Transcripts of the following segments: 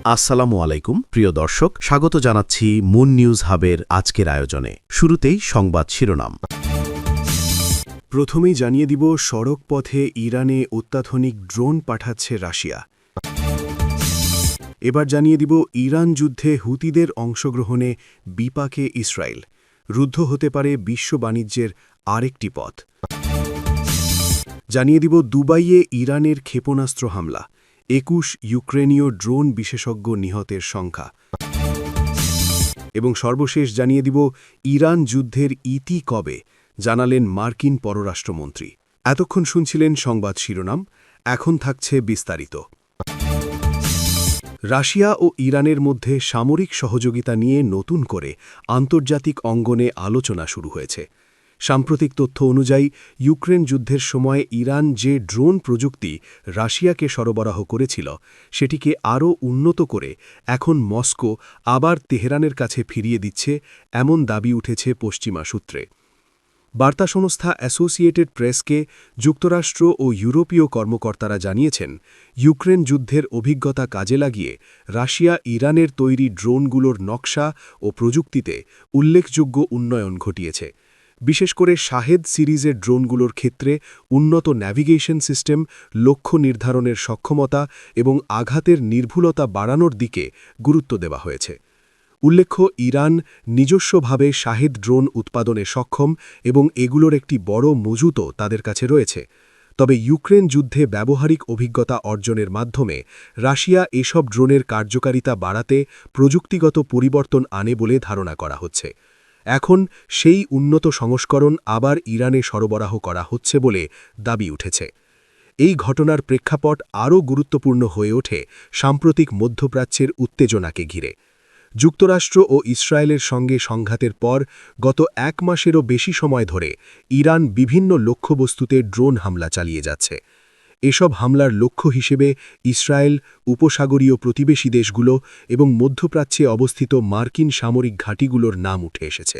আসসালামু আলাইকুম প্রিয় দর্শক, স্বাগত জানাচ্ছি মুন নিউজ হাবের আজকের আয়োজনে। শুরুতেই সংবাদ শিরোনাম। প্রথমেই জানিয়ে দিব, সড়ক পথে ইরানে অত্যাধুনিক ড্রোন পাঠাচ্ছে রাশিয়া। এবার জানিয়ে দিব, ইরান যুদ্ধে হুতিদের অংশগ্রহণে বিপাকে ইসরায়েল, রুদ্ধ হতে পারে বিশ্ব বাণিজ্যের আরেকটি পথ। জানিয়ে দিব, দুবাইয়ে ইরানের ক্ষেপণাস্ত্র হামলা, ২১ ইউক্রেনীয় ড্রোন বিশেষজ্ঞ নিহতের সংখ্যা। এবং সর্বশেষ জানিয়ে দিব, ইরান যুদ্ধের ইতি কবে, জানালেন মার্কিন পররাষ্ট্রমন্ত্রী। এতক্ষণ শুনছিলেন সংবাদ শিরোনাম, এখন থাকছে বিস্তারিত। রাশিয়া ও ইরানের মধ্যে সামরিক সহযোগিতা নিয়ে নতুন করে আন্তর্জাতিক অঙ্গনে আলোচনা শুরু হয়েছে। সাম্প্রতিক তথ্য অনুযায়ী, ইউক্রেন যুদ্ধের সময় ইরান যে ড্রোন প্রযুক্তি রাশিয়াকে সরবরাহ করেছিল, সেটিকে আরও উন্নত করে এখন মস্কো আবার তেহরানের কাছে ফিরিয়ে দিচ্ছে, এমন দাবি উঠেছে পশ্চিমা সূত্রে। বার্তা সংস্থা অ্যাসোসিয়েটেড প্রেসকে যুক্তরাষ্ট্র ও ইউরোপীয় কর্মকর্তারা জানিয়েছেন, ইউক্রেন যুদ্ধের অভিজ্ঞতা কাজে লাগিয়ে রাশিয়া ইরানের তৈরি ড্রোনগুলোর নকশা ও প্রযুক্তিতে উল্লেখযোগ্য উন্নয়ন ঘটিয়েছে। বিশেষ করে শাহেদ সিরিজের ড্রোনগুলোর ক্ষেত্রে উন্নত ন্যাভিগেশন সিস্টেম, লক্ষ্য নির্ধারণের সক্ষমতা এবং আঘাতের নির্ভুলতা বাড়ানোর দিকে গুরুত্ব দেওয়া হয়েছে। উল্লেখ্য, ইরান নিজস্বভাবে শাহেদ ড্রোন উৎপাদনে সক্ষম এবং এগুলোর একটি বড় মজুতও তাদের কাছে রয়েছে। তবে ইউক্রেন যুদ্ধে ব্যবহারিক অভিজ্ঞতা অর্জনের মাধ্যমে রাশিয়া এসব ড্রোনের কার্যকারিতা বাড়াতে প্রযুক্তিগত পরিবর্তন আনে বলে ধারণা করা হচ্ছে। এখন সেই উন্নত সংস্করণ আবার ইরানে সরবরাহ করা হচ্ছে বলে দাবি উঠেছে। এই ঘটনার প্রেক্ষাপট আরও গুরুত্বপূর্ণ হয়ে ওঠে সাম্প্রতিক মধ্যপ্রাচ্যের উত্তেজনাকে ঘিরে। যুক্তরাষ্ট্র ও ইসরায়েলের সঙ্গে সংঘাতের পর গত ১ মাসেরও বেশি সময় ধরে ইরান বিভিন্ন লক্ষ্যবস্তুতে ড্রোন হামলা চালিয়ে যাচ্ছে। এসব হামলার লক্ষ্য হিসেবে ইসরায়েল, উপসাগরীয় প্রতিবেশী দেশগুলো এবং মধ্যপ্রাচ্যে অবস্থিত মার্কিন সামরিক ঘাঁটিগুলোর নাম উঠে এসেছে।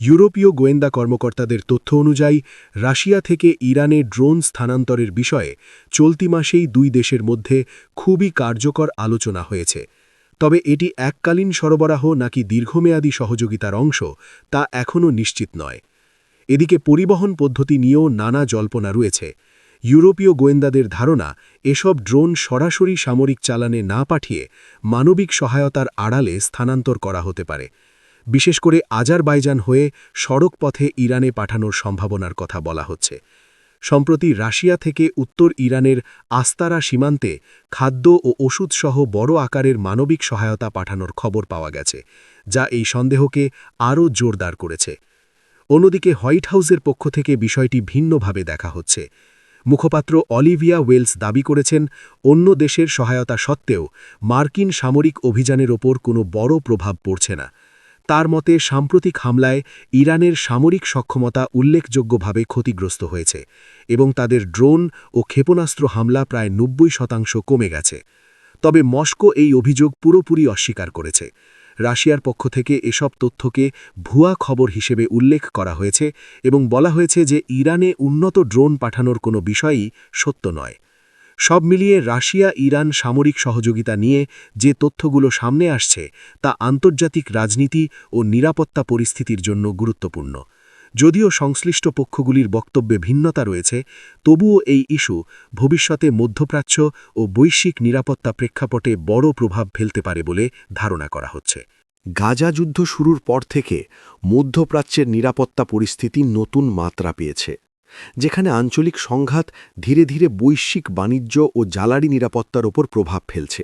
ইউরোপীয় গোয়েন্দা কর্মকর্তাদের তথ্য অনুযায়ী, রাশিয়া থেকে ইরানে ড্রোন স্থানান্তরের বিষয়ে চলতি মাসেই দুই দেশের মধ্যে খুবই কার্যকর আলোচনা হয়েছে। তবে এটি এককালীন সরবরাহ নাকি দীর্ঘমেয়াদী সহযোগিতার অংশ, তা এখনও নিশ্চিত নয়। এদিকে পরিবহন পদ্ধতি নিয়েও নানা জল্পনা রয়েছে। ইউরোপীয় গোয়েন্দাদের ধারণা, এসব ড্রোন সরাসরি সামরিক চালানে না পাঠিয়ে মানবিক সহায়তার আড়ালে স্থানান্তর করা হতে পারে। বিশেষ করে আজারবাইজান হয়ে সড়ক পথে ইরানে পাঠানোর সম্ভাবনার কথা বলা হচ্ছে। সম্প্রতি রাশিয়া থেকে উত্তর ইরানের আস্তারা সীমান্তে খাদ্য ও ওষুধসহ বড় আকারের মানবিক সহায়তা পাঠানোর খবর পাওয়া গেছে, যা এই সন্দেহকে আরও জোরদার করেছে। অন্যদিকে হোয়াইট হাউসের পক্ষ থেকে বিষয়টি ভিন্নভাবে দেখা হচ্ছে। মুখপাত্র অলিভিয়া ওয়েলস দাবি করেছেন, অন্য দেশের সহায়তা সত্ত্বেও মার্কিন সামরিক অভিযানের ওপর কোনো বড় প্রভাব পড়ছে না। তার মতে, সাম্প্রতিক হামলায় ইরানের সামরিক সক্ষমতা উল্লেখযোগ্যভাবে ক্ষতিগ্রস্ত হয়েছে এবং তাদের ড্রোন ও ক্ষেপণাস্ত্র হামলা প্রায় ৯০% কমে গেছে। তবে মস্কো এই অভিযোগ পুরোপুরি অস্বীকার করেছে। রাশিয়ার পক্ষ থেকে এসব তথ্যকে ভুয়া খবর হিসেবে উল্লেখ করা হয়েছে এবং বলা হয়েছে যে ইরানে উন্নত ড্রোন পাঠানোর কোনো বিষয়ই সত্য নয়। সব মিলিয়ে রাশিয়া ইরান সামরিক সহযোগিতা নিয়ে যে তথ্যগুলো সামনে আসছে, তা আন্তর্জাতিক রাজনীতি ও নিরাপত্তা পরিস্থিতির জন্য গুরুত্বপূর্ণ। যদিও সংশ্লিষ্ট পক্ষগুলির বক্তব্যে ভিন্নতা রয়েছে, তবুও এই ইস্যু ভবিষ্যতে মধ্যপ্রাচ্য ও বৈশ্বিক নিরাপত্তা প্রেক্ষাপটে বড় প্রভাব ফেলতে পারে বলে ধারণা করা হচ্ছে। গাজা যুদ্ধ শুরুর পর থেকে মধ্যপ্রাচ্যের নিরাপত্তা পরিস্থিতি নতুন মাত্রা পেয়েছে, যেখানে আঞ্চলিক সংঘাত ধীরে ধীরে বৈশ্বিক বাণিজ্য ও জ্বালানি নিরাপত্তার ওপর প্রভাব ফেলছে।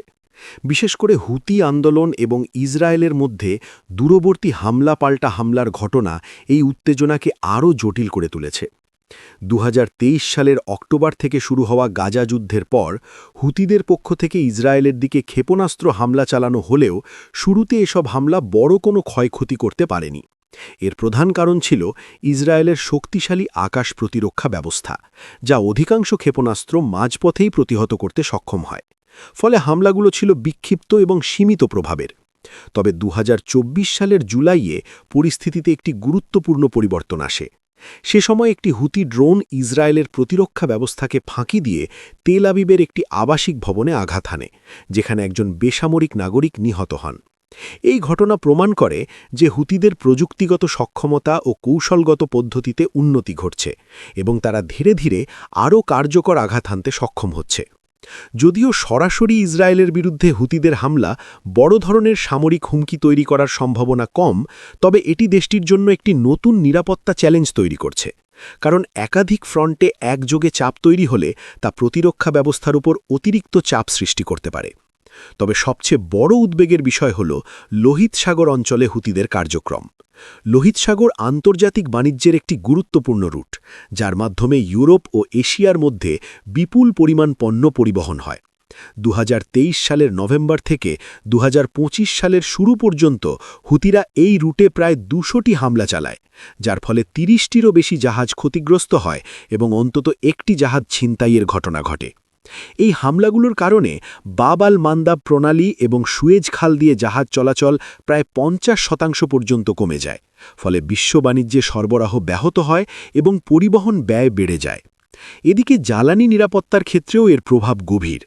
বিশেষ করে হুতি আন্দোলন এবং ইসরায়েলের মধ্যে দূরবর্তী হামলা পাল্টা হামলার ঘটনা এই উত্তেজনাকে আরও জটিল করে তুলেছে। ২০২৩ সালের অক্টোবর থেকে শুরু হওয়া গাজা যুদ্ধের পর হুতিদের পক্ষ থেকে ইসরায়েলের দিকে ক্ষেপণাস্ত্র হামলা চালানো হলেও শুরুতে এসব হামলা বড় কোনো ক্ষয়ক্ষতি করতে পারেনি। এর প্রধান কারণ ছিল ইসরায়েলের শক্তিশালী আকাশ প্রতিরক্ষা ব্যবস্থা, যা অধিকাংশ ক্ষেপণাস্ত্র মাঝপথেই প্রতিহত করতে সক্ষম হয়। ফলে হামলাগুলো ছিল বিক্ষিপ্ত এবং সীমিত প্রভাবের। তবে ২০২৪ সালের জুলাইয়ে পরিস্থিতিতে একটি গুরুত্বপূর্ণ পরিবর্তন আসে। সে সময় একটি হুতি ড্রোন ইসরায়েলের প্রতিরক্ষা ব্যবস্থাকে ফাঁকি দিয়ে তেল আবিবের একটি আবাসিক ভবনে আঘাত হানে, যেখানে একজন বেসামরিক নাগরিক নিহত হন। এই ঘটনা প্রমাণ করে যে হুতিদের প্রযুক্তিগত সক্ষমতা ও কৌশলগত পদ্ধতিতে উন্নতি ঘটছে এবং তারা ধীরে ধীরে আরও কার্যকর আঘাত হানতে সক্ষম হচ্ছে। যদিও সরাসরি ইসরায়েলের বিরুদ্ধে হুতিদের হামলা বড় ধরনের সামরিক হুমকি তৈরি করার সম্ভাবনা কম, তবে এটি দেশটির জন্য একটি নতুন নিরাপত্তা চ্যালেঞ্জ তৈরি করছে। কারণ একাধিক ফ্রন্টে একযোগে চাপ তৈরি হলে তা প্রতিরক্ষা ব্যবস্থার উপর অতিরিক্ত চাপ সৃষ্টি করতে পারে। তবে সবচেয়ে বড় উদ্বেগের বিষয় হল লোহিত সাগর অঞ্চলে হুতিদের কার্যক্রম। লোহিত সাগর আন্তর্জাতিক বাণিজ্যের একটি গুরুত্বপূর্ণ রুট, যার মাধ্যমে ইউরোপ ও এশিয়ার মধ্যে বিপুল পরিমাণ পণ্য পরিবহন হয়। 2023 সালের নভেম্বর থেকে 2025 সালের শুরু পর্যন্ত হুতিরা এই রুটে প্রায় 200টি হামলা চালায়, যার ফলে 30টিরও বেশি জাহাজ ক্ষতিগ্রস্ত হয় এবং অন্তত একটি জাহাজ ছিনতাইয়ের ঘটনা ঘটে। এই হামলাগুলোর কারণে বাব আল মান্দাব প্রণালী এবং সুয়েজ খাল দিয়ে জাহাজ চলাচল প্রায় 50% পর্যন্ত কমে যায়, ফলে বিশ্ব বাণিজ্যে সরবরাহ ব্যাহত হয় এবং পরিবহন ব্যয় বেড়ে যায়। এদিকে জ্বালানি নিরাপত্তার ক্ষেত্রেও এর প্রভাব গভীর।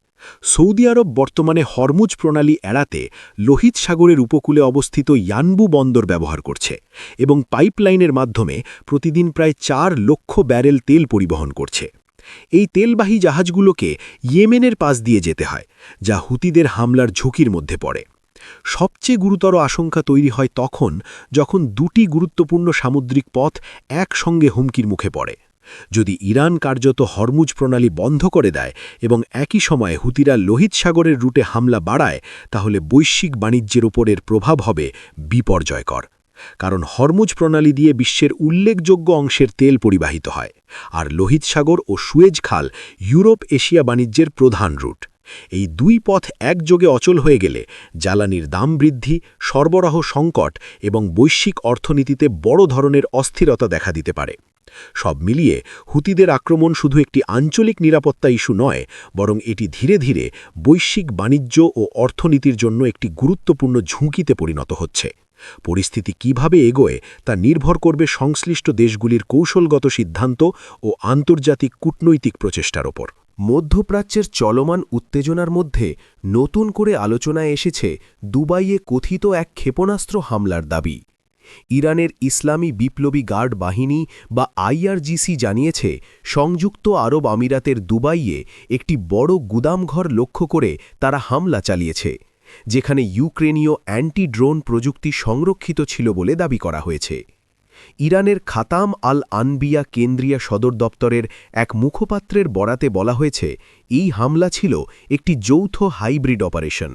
সৌদি আরব বর্তমানে হরমুজ প্রণালী এড়াতে লোহিত সাগরের উপকূলে অবস্থিত ইয়ানবু বন্দর ব্যবহার করছে এবং পাইপলাইনের মাধ্যমে প্রতিদিন প্রায় 4 লক্ষ ব্যারেল তেল পরিবহন করছে। এই তেলবাহী জাহাজগুলোকে ইয়েমেনের পাশ দিয়ে যেতে হয়, যা হুতিদের হামলার ঝুঁকির মধ্যে পড়ে। সবচেয়ে গুরুতর আশঙ্কা তৈরি হয় তখন যখন দুটি গুরুত্বপূর্ণ সামুদ্রিক পথ একসঙ্গে হুমকির মুখে পড়ে। যদি ইরান কার্যত হরমুজ প্রণালী বন্ধ করে দেয় এবং একই সময়ে হুতিরা লোহিত সাগরের রুটে হামলা বাড়ায়, তাহলে বৈশ্বিক বাণিজ্যের ওপর এর প্রভাব হবে বিপর্যয়কর। কারণ হরমুজ প্রণালী দিয়ে বিশ্বের উল্লেখযোগ্য অংশের তেল পরিবাহিত হয়, আর লোহিত সাগর ও সুয়েজ খাল ইউরোপ এশিয়া বাণিজ্যের প্রধান রুট। এই দুই পথ একযোগে অচল হয়ে গেলে জ্বালানির দাম বৃদ্ধি, সরবরাহ সংকট এবং বৈশ্বিক অর্থনীতিতে বড় ধরনের অস্থিরতা দেখা দিতে পারে। সব মিলিয়ে হুতিদের আক্রমণ শুধু একটি আঞ্চলিক নিরাপত্তা ইস্যু নয়, বরং এটি ধীরে ধীরে বৈশ্বিক বাণিজ্য ও অর্থনীতির জন্য একটি গুরুত্বপূর্ণ ঝুঁকিতে পরিণত হচ্ছে। পরিস্থিতি কিভাবে এগোয় তা নির্ভর করবে সংশ্লিষ্ট দেশগুলির কৌশলগত সিদ্ধান্ত ও আন্তর্জাতিক কূটনৈতিক প্রচেষ্টার ওপর। মধ্যপ্রাচ্যের চলমান উত্তেজনার মধ্যে নতুন করে আলোচনায় এসেছে দুবাইয়ে কথিত এক ক্ষেপণাস্ত্র হামলার দাবি। ইরানের ইসলামী বিপ্লবী গার্ড বাহিনী বা আইআরজিসি জানিয়েছে, সংযুক্ত আরব আমিরাতের দুবাইয়ে একটি বড় গুদামঘর লক্ষ্য করে তারা হামলা চালিয়েছে, যেখানে ইউক্রেনীয় অ্যান্টি ড্রোন প্রযুক্তি সংরক্ষিত ছিল বলে দাবি করা হয়েছে। ইরানের খাতাম আল আনবিয়া কেন্দ্রীয় সদর দপ্তরের এক মুখপাত্রের বরাতে বলা হয়েছে, এই হামলা ছিল একটি যৌথ হাইব্রিড অপারেশন,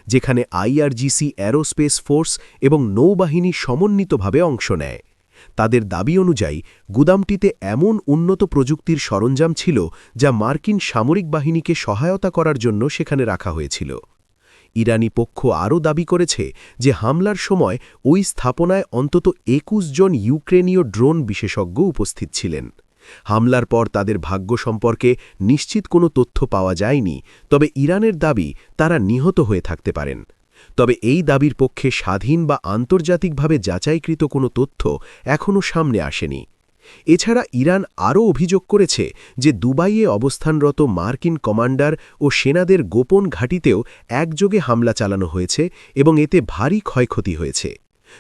যেখানে আইআরজিসি অ্যারোস্পেস ফোর্স এবং নৌবাহিনী সমন্বিতভাবে অংশ নেয়। তাদের দাবি অনুযায়ী গুদামটিতে এমন উন্নত প্রযুক্তির সরঞ্জাম ছিল যা মার্কিন সামরিক বাহিনীকে সহায়তা করার জন্য সেখানে রাখা হয়েছিল। ইরানি পক্ষ আরও দাবি করেছে যে হামলার সময় ওই স্থাপনায় অন্তত 21 জন ইউক্রেনীয় ড্রোন বিশেষজ্ঞ উপস্থিত ছিলেন। হামলার পর তাদের ভাগ্য সম্পর্কে নিশ্চিত কোনো তথ্য পাওয়া যায়নি, তবে ইরানের দাবি তারা নিহত হয়ে থাকতে পারেন। তবে এই দাবির পক্ষে স্বাধীন বা আন্তর্জাতিকভাবে যাচাইকৃত কোনো তথ্য এখনও সামনে আসেনি। এছাড়া ইরান আরও অভিযোগ করেছে যে দুবাইয়ে অবস্থানরত মার্কিন কমান্ডার ও সেনাদের গোপন ঘাঁটিতেও একযোগে হামলা চালানো হয়েছে এবং এতে ভারী ক্ষয়ক্ষতি হয়েছে।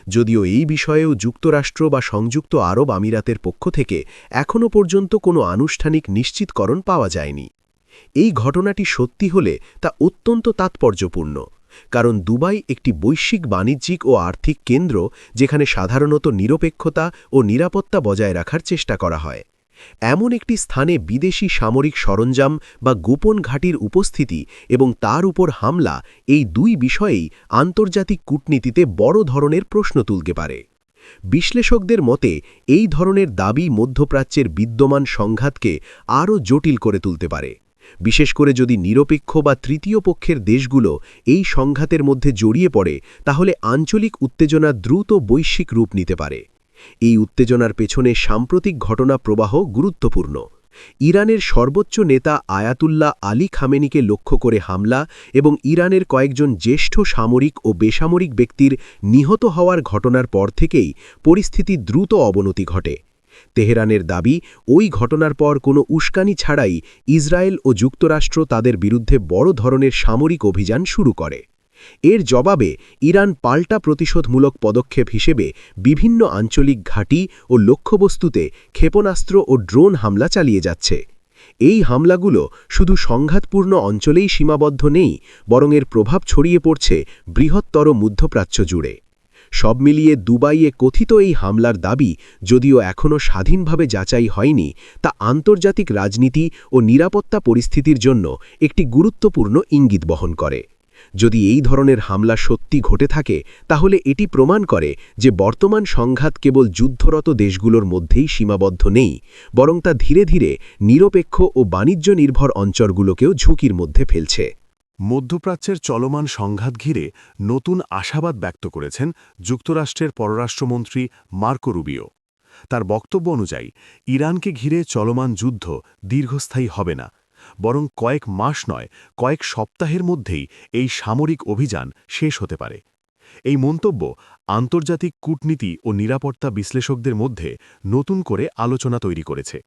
যদিও এই বিষয়েও যুক্তরাষ্ট্র বা সংযুক্ত আরব আমিরাতের পক্ষ থেকে এখনও পর্যন্ত কোনো আনুষ্ঠানিক নিশ্চিতকরণ পাওয়া যায়নি। এই ঘটনাটি সত্যি হলে তা অত্যন্ত তাৎপর্যপূর্ণ, কারণ দুবাই একটি বৈশ্বিক বাণিজ্যিক ও আর্থিক কেন্দ্র, যেখানে সাধারণত নিরপেক্ষতা ও নিরাপত্তা বজায় রাখার চেষ্টা করা হয়। এমন একটি স্থানে বিদেশি সামরিক সরঞ্জাম বা গোপন ঘাঁটির উপস্থিতি এবং তার উপর হামলা, এই দুই বিষয়েই আন্তর্জাতিক কূটনীতিতে বড় ধরনের প্রশ্ন তুলতে পারে। বিশ্লেষকদের মতে এই ধরনের দাবি মধ্যপ্রাচ্যের বিদ্যমান সংঘাতকে আরও জটিল করে তুলতে পারে, বিশেষ করে যদি নিরপেক্ষ বা তৃতীয় পক্ষের দেশগুলো এই সংঘাতের মধ্যে জড়িয়ে পড়ে, তাহলে আঞ্চলিক উত্তেজনা দ্রুত বৈশ্বিক রূপ নিতে পারে। এই উত্তেজনার পেছনে সাম্প্রতিক ঘটনা প্রবাহ গুরুত্বপূর্ণ। ইরানের সর্বোচ্চ নেতা আয়াতুল্লাহ আলী খামেনিকে লক্ষ্য করে হামলা এবং ইরানের কয়েকজন জ্যেষ্ঠ সামরিক ও বেসামরিক ব্যক্তির নিহত হওয়ার ঘটনার পর থেকেই পরিস্থিতি দ্রুত অবনতি ঘটে। তেহরানের দাবি ওই ঘটনার পর কোনো উস্কানি ছাড়াই ইসরায়েল ও যুক্তরাষ্ট্র তাদের বিরুদ্ধে বড় ধরনের সামরিক অভিযান শুরু করে। এর জবাবে ইরান পাল্টা প্রতিশোধমূলক পদক্ষেপ হিসেবে বিভিন্ন আঞ্চলিক ঘাঁটি ও লক্ষ্যবস্তুতে ক্ষেপণাস্ত্র ও ড্রোন হামলা চালিয়ে যাচ্ছে। এই হামলাগুলো শুধু সংঘাতপূর্ণ অঞ্চলেই সীমাবদ্ধ নেই, বরং এর প্রভাব ছড়িয়ে পড়ছে বৃহত্তর মধ্যপ্রাচ্য জুড়ে। সব মিলিয়ে দুবাইয়ে কথিত এই হামলার দাবি যদিও এখনও স্বাধীনভাবে যাচাই হয়নি, তা আন্তর্জাতিক রাজনীতি ও নিরাপত্তা পরিস্থিতির জন্য একটি গুরুত্বপূর্ণ ইঙ্গিত বহন করে। যদি এই ধরনের হামলা সত্যি ঘটে থাকে, তাহলে এটি প্রমাণ করে যে বর্তমান সংঘাত কেবল যুদ্ধরত দেশগুলোর মধ্যেই সীমাবদ্ধ নেই, বরং তা ধীরে ধীরে নিরপেক্ষ ও বাণিজ্য নির্ভর অঞ্চলগুলোকেও ঝুঁকির মধ্যে ফেলছে। মধ্যপ্রাচ্যের চলমান সংঘাত ঘিরে নতুন আশাবাদ ব্যক্ত করেছেন যুক্তরাষ্ট্রের পররাষ্ট্রমন্ত্রী মার্কো রুবিও। তার বক্তব্য অনুযায়ী ইরানকে ঘিরে চলমান যুদ্ধ দীর্ঘস্থায়ী হবে না, বরং কয়েক মাস নয়, কয়েক সপ্তাহের মধ্যেই এই সামরিক অভিযান শেষ হতে পারে। এই মন্তব্য আন্তর্জাতিক কূটনীতি ও নিরাপত্তা বিশ্লেষকদের মধ্যে নতুন করে আলোচনা তৈরি করেছে।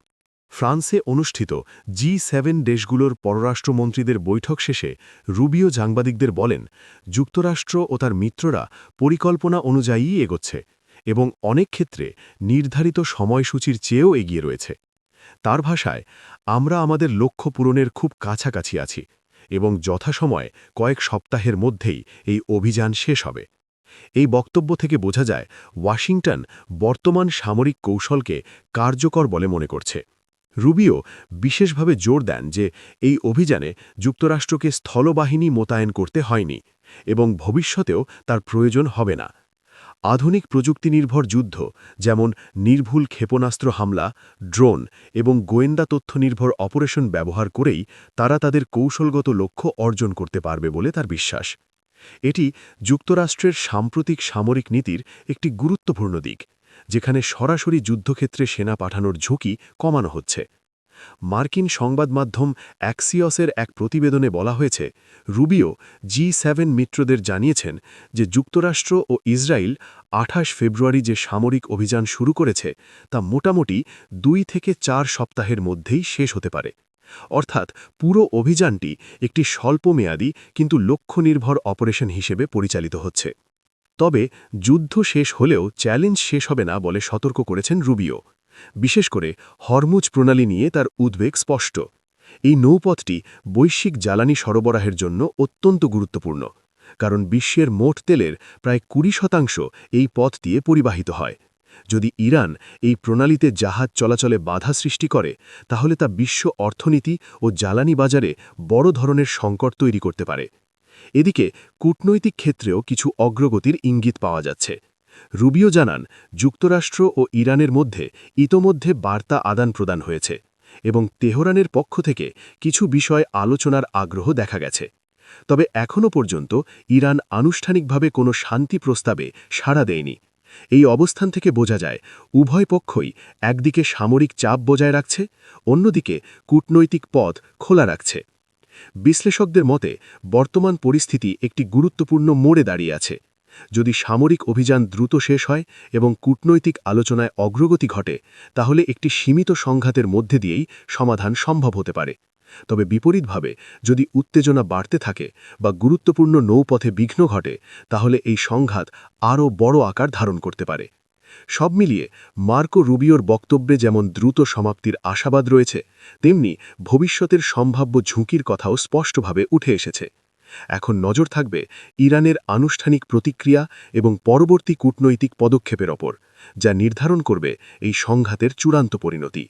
ফ্রান্সে অনুষ্ঠিত G7 দেশগুলোর পররাষ্ট্রমন্ত্রীদের বৈঠক শেষে রুবিও সাংবাদিকদের বলেন, যুক্তরাষ্ট্র ও তার মিত্ররা পরিকল্পনা অনুযায়ী এগোচ্ছে এবং অনেক ক্ষেত্রে নির্ধারিত সময়সূচির চেয়েও এগিয়ে রয়েছে। তার ভাষায়, আমরা আমাদের লক্ষ্য পূরণের খুব কাছাকাছি আছি এবং যথাসময়ে কয়েক সপ্তাহের মধ্যেই এই অভিযান শেষ হবে। এই বক্তব্য থেকে বোঝা যায় ওয়াশিংটন বর্তমান সামরিক কৌশলকে কার্যকর বলে মনে করছে। রুবিও বিশেষভাবে জোর দেন যে এই অভিযানে যুক্তরাষ্ট্রকে স্থলবাহিনী মোতায়েন করতে হয়নি এবং ভবিষ্যতেও তার প্রয়োজন হবে না। আধুনিক প্রযুক্তিনির্ভর যুদ্ধ, যেমন নির্ভুল ক্ষেপণাস্ত্র হামলা, ড্রোন এবং গোয়েন্দা তথ্য নির্ভর অপারেশন ব্যবহার করেই তারা তাদের কৌশলগত লক্ষ্য অর্জন করতে পারবে বলে তার বিশ্বাস। এটি যুক্তরাষ্ট্রের সাম্প্রতিক সামরিক নীতির একটি গুরুত্বপূর্ণ দিক, যেখানে সরাসরি যুদ্ধক্ষেত্রে সেনা পাঠানোর ঝুঁকি কমানো হচ্ছে। মার্কিন সংবাদ মাধ্যম অ্যাক্সিয়সের এক প্রতিবেদনে বলা হয়েছে, রুবিও G7 মিত্রদের জানিয়েছেন যে যুক্তরাষ্ট্র ও ইসরায়েল 28 ফেব্রুয়ারি যে সামরিক অভিযান শুরু করেছে তা মোটামুটি 2 থেকে 4 সপ্তাহের মধ্যেই শেষ হতে পারে। অর্থাৎ পুরো অভিযানটি একটি স্বল্পমেয়াদী কিন্তু লক্ষ্যনির্ভর অপারেশন হিসেবে পরিচালিত হচ্ছে। তবে যুদ্ধ শেষ হলেও চ্যালেঞ্জ শেষ হবে না বলে সতর্ক করেছেন রুবিও। বিশেষ করে হরমুজ প্রণালী নিয়ে তার উদ্বেগ স্পষ্ট। এই নৌপথটি বৈশ্বিক জ্বালানি সরবরাহের জন্য অত্যন্ত গুরুত্বপূর্ণ, কারণ বিশ্বের মোট তেলের প্রায় 20% এই পথ দিয়ে পরিবাহিত হয়। যদি ইরান এই প্রণালীতে জাহাজ চলাচলে বাধা সৃষ্টি করে, তাহলে তা বিশ্ব অর্থনীতি ও জ্বালানি বাজারে বড় ধরনের সংকট তৈরি করতে পারে। এদিকে কূটনৈতিক ক্ষেত্রেও কিছু অগ্রগতির ইঙ্গিত পাওয়া যাচ্ছে। রুবিও জানান, যুক্তরাষ্ট্র ও ইরানের মধ্যে ইতোমধ্যে বার্তা আদান-প্রদান হয়েছে এবং তেহরানের পক্ষ থেকে কিছু বিষয় আলোচনার আগ্রহ দেখা গেছে। তবে এখনও পর্যন্ত ইরান আনুষ্ঠানিকভাবে কোনো শান্তি প্রস্তাবে সাড়া দেয়নি। এই অবস্থান থেকে বোঝা যায়, উভয় পক্ষই একদিকে সামরিক চাপ বজায় রাখছে, অন্যদিকে কূটনৈতিক পথ খোলা রাখছে। বিশ্লেষকদের মতে বর্তমান পরিস্থিতি একটি গুরুত্বপূর্ণ মোড়ে দাঁড়িয়ে আছে। যদি সামরিক অভিযান দ্রুত শেষ হয় এবং কূটনৈতিক আলোচনায় অগ্রগতি ঘটে, তাহলে একটি সীমিত সংঘাতের মধ্যে দিয়েই সমাধান সম্ভব হতে পারে। তবে বিপরীতভাবে যদি উত্তেজনা বাড়তে থাকে বা গুরুত্বপূর্ণ নৌপথে বিঘ্ন ঘটে, তাহলে এই সংঘাত আরও বড় আকার ধারণ করতে পারে। সব মিলিয়ে মার্কো রুবিওর বক্তব্যে যেমন দ্রুত সমাপ্তির আশাবাদ রয়েছে, তেমনি ভবিষ্যতের সম্ভাব্য ঝুঁকির কথাও স্পষ্টভাবে উঠে এসেছে। এখন নজর থাকবে ইরানের আনুষ্ঠানিক প্রতিক্রিয়া এবং পরবর্তী কূটনৈতিক পদক্ষেপের ওপর, যা নির্ধারণ করবে এই সংঘাতের চূড়ান্ত পরিণতি।